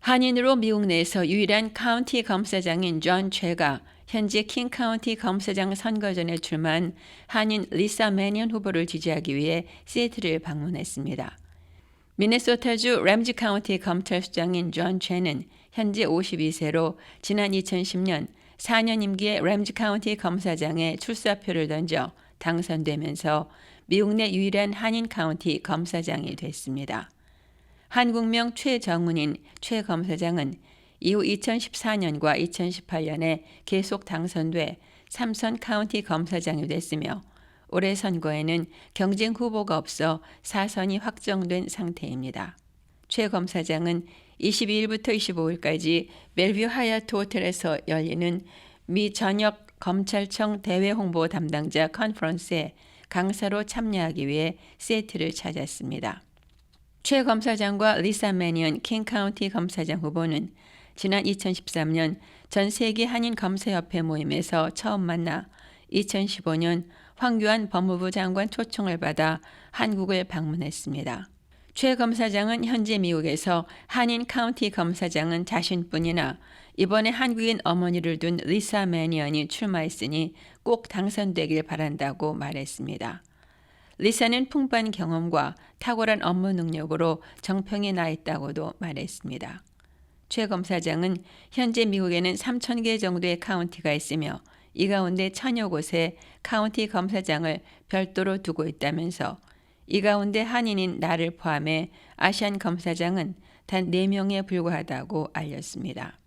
한인으로 미국 내에서 유일한 카운티 검사장인 존 최가 현재 킹 카운티 검사장 선거전에 출마한 한인 리사 매니언 후보를 지지하기 위해 시애틀을 방문했습니다. 미네소타주 램지 카운티 검찰수장인 존 최는 현재 52세로 지난 2010년 4년 임기의 램지 카운티 검사장에 출사표를 던져 당선되면서 미국 내 유일한 한인 카운티 검사장이 됐습니다. 한국명 최정훈인 최 검사장은 이후 2014년과 2018년에 계속 당선돼 3선 카운티 검사장이 됐으며 올해 선거에는 경쟁 후보가 없어 4선이 확정된 상태입니다. 최 검사장은 22일부터 25일까지 벨뷰 하얏트 호텔에서 열리는 미 전역 검찰청 대외 홍보 담당자 컨퍼런스에 강사로 참여하기 위해 시애틀을 찾았습니다. 최 검사장과 리사 매니언 킹 카운티 검사장 후보는 지난 2013년 전 세계 한인 검사협회 모임에서 처음 만나 2015년 황교안 법무부 장관 초청을 받아 한국을 방문했습니다. 최 검사장은 현재 미국에서 한인 카운티 검사장은 자신뿐이나 이번에 한국인 어머니를 둔 리사 매니언이 출마했으니 꼭 당선되길 바란다고 말했습니다. 리사는 풍부한 경험과 탁월한 업무 능력으로 정평이 나 있다고도 말했습니다. 최 검사장은 현재 미국에는 3,000개 정도의 카운티가 있으며 이 가운데 1,000여 곳에 카운티 검사장을 별도로 두고 있다면서 이 가운데 한인인 나를 포함해 아시안 검사장은 단 4명에 불과하다고 알렸습니다.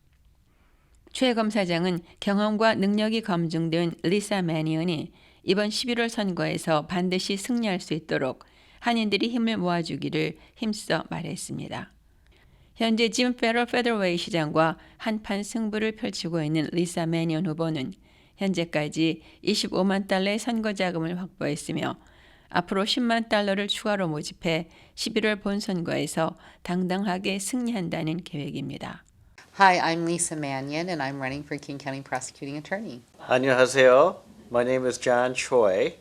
최 검사장은 경험과 능력이 검증된 리사 매니언이 이번 11월 선거에서 반드시 승리할 수 있도록 한인들이 힘을 모아주기를 힘써 말했습니다. 현재 짐 페럴 페더웨이 시장과 한판 승부를 펼치고 있는 리사 매니언 후보는 현재까지 25만 달러의 선거 자금을 확보했으며 앞으로 10만 달러를 추가로 모집해 11월 본선거에서 당당하게 승리한다는 계획입니다. Hi, I'm Lisa Mannion, and I'm running for King County Prosecuting Attorney. 안녕하세요. My name is John Choi,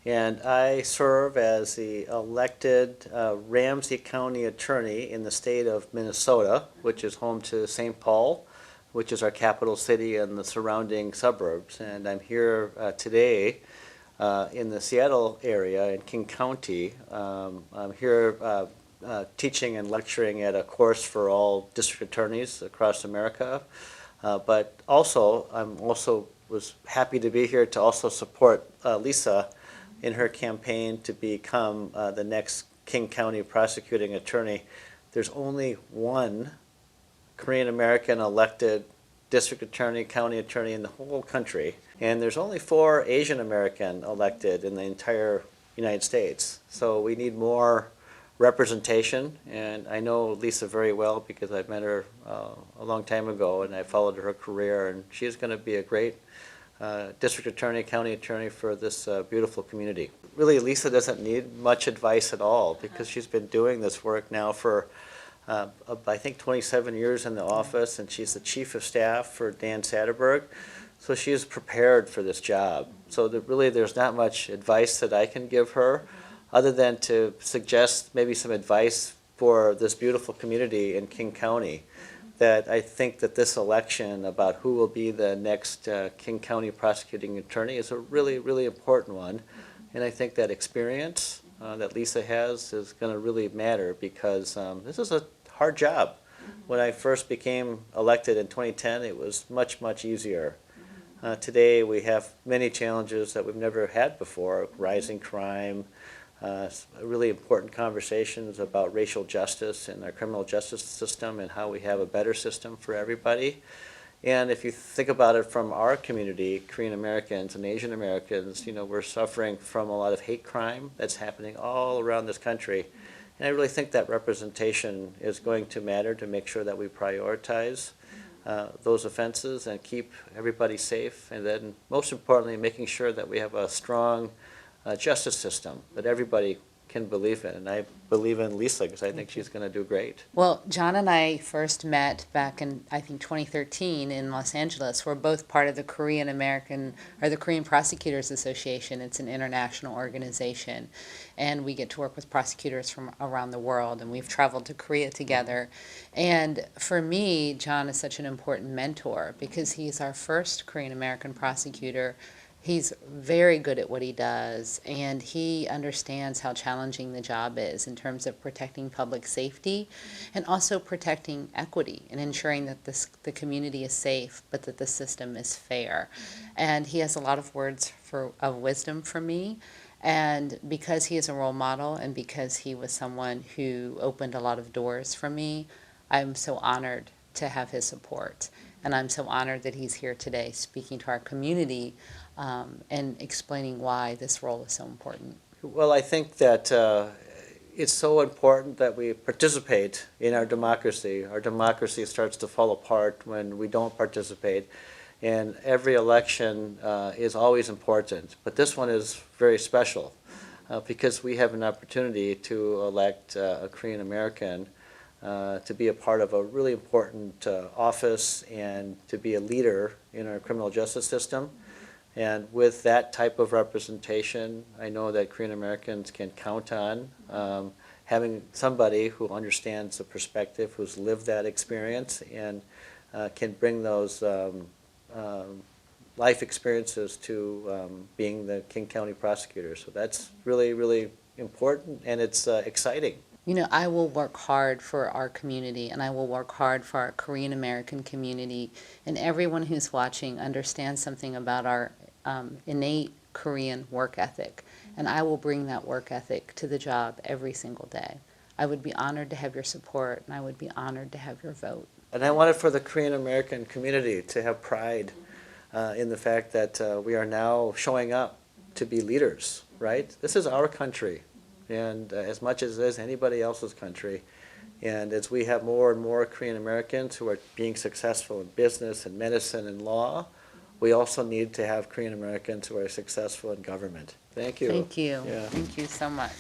and I serve as the elected Ramsey County Attorney in the state of Minnesota, which is home to St. Paul, which is our capital city and the surrounding suburbs. And I'm here today in the Seattle area in King County. I'm here teaching and lecturing at a course for all district attorneys across America. But also, was happy to be here to also support Lisa in her campaign to become the next King County prosecuting attorney. There's only one Korean American elected district attorney, county attorney in the whole country, and there's only 4 Asian American elected in the entire United States. So we need more representation, and I know Lisa very well because I've met her a long time ago, and I followed her career, and she's going to be a great district attorney, county attorney for this beautiful community. Really, Lisa doesn't need much advice at all because she's been doing this work now for I think 27 years in the office, and she's the chief of staff for Dan Satterberg. So she is prepared for this job. So there's not much advice that I can give her other than to suggest maybe some advice for this beautiful community in King County. That I think that this election about who will be the next King County prosecuting attorney is a really, really important one. And I think that experience that Lisa has is going to really matter because this is a hard job. When I first became elected in 2010, it was much, much easier. Today we have many challenges that we've never had before, rising crime, really important conversations about racial justice and our criminal justice system and how we have a better system for everybody. And if you think about it from our community, Korean Americans and Asian Americans, we're suffering from a lot of hate crime that's happening all around this country. And I really think that representation is going to matter to make sure that we prioritize those offenses and keep everybody safe. And then most importantly, making sure that we have a strong justice system that everybody can believe in. And I believe in Lisa because I think she's going to do great. Well, John and I first met back in, I think, 2013 in Los Angeles. We're both part of the Korean American, or the Korean Prosecutors Association. It's an international organization. And we get to work with prosecutors from around the world. And we've traveled to Korea together. And for me, John is such an important mentor because he's our first Korean American prosecutor. He's very good at what he does, and he understands how challenging the job is in terms of protecting public safety and also protecting equity and ensuring that the community is safe, but that the system is fair. And he has a lot of words of wisdom for me. And because he is a role model and because he was someone who opened a lot of doors for me, I'm so honored to have his support. And I'm so honored that he's here today speaking to our community and explaining why this role is so important. Well, I think that it's so important that we participate in our democracy. Our democracy starts to fall apart when we don't participate. And every election is always important. But this one is very special because we have an opportunity to elect a Korean American to be a part of a really important office and to be a leader in our criminal justice system. And with that type of representation, I know that Korean Americans can count on having somebody who understands the perspective, who's lived that experience, and can bring those life experiences to being the King County prosecutor. So that's really, really important, and it's exciting. You know, I will work hard for our community, and I will work hard for our Korean American community, and everyone who's watching understands something about our innate Korean work ethic, and I will bring that work ethic to the job every single day. I would be honored to have your support, and I would be honored to have your vote. And I wanted for the Korean American community to have pride in the fact that we are now showing up to be leaders, right? This is our country. And as much as it is anybody else's country. And as we have more and more Korean Americans who are being successful in business and medicine and law, we also need to have Korean Americans who are successful in government. Thank you. Thank you. Yeah. Thank you so much.